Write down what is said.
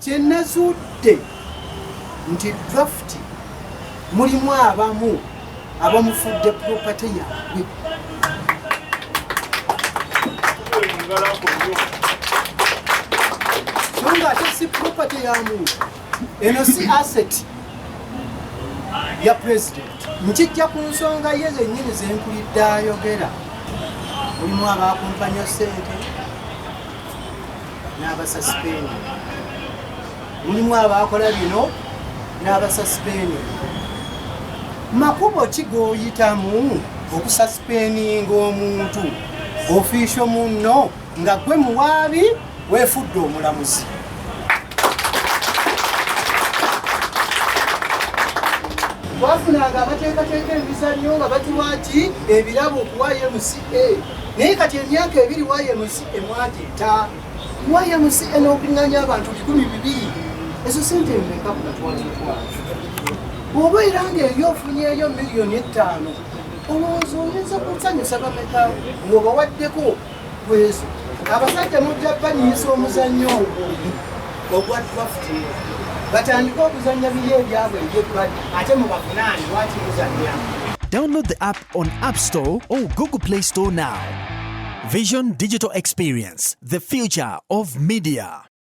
kye nazudde nti draught mulimu abamu abamufudde property yaabwe. So nga ate si property ya muntu, eno si asset ya president. Nkijja ku nsonga ye zennyini zenkulidde ayogera. Mulimu abakumpanya ssente n'abasaspendi, mulimu abakola bino n'abasaspendi. Makubo ki g'oyitamu okusaspeninga omuntu ofiisho munno nga gwe muwaabi weefudde omulamuzi? Twafunanga abateekateeka emizannyo nga batuwaaki ebirabo okuwa MCA, naye kati emyaka ebiri wa MCA mwagiita YMCA n'okuŋŋaanya abantu 200. Ezo ssente mmeka ku natwazitwala? Bw'oba era ng'eri ofunyeeyo miliyoni 5, olowooza oyinza kusanyusa bameka ng'obawaddeko bwezo? Abasajja mujja banyiisa omuzannyo ogwa draught, batandika okuzannya biri ebyabwe eby'ebbali ate mubavunaani lwaki muzannya. Download the app on App Store or Google Play Store now. Vision Digital Experience, the future of media.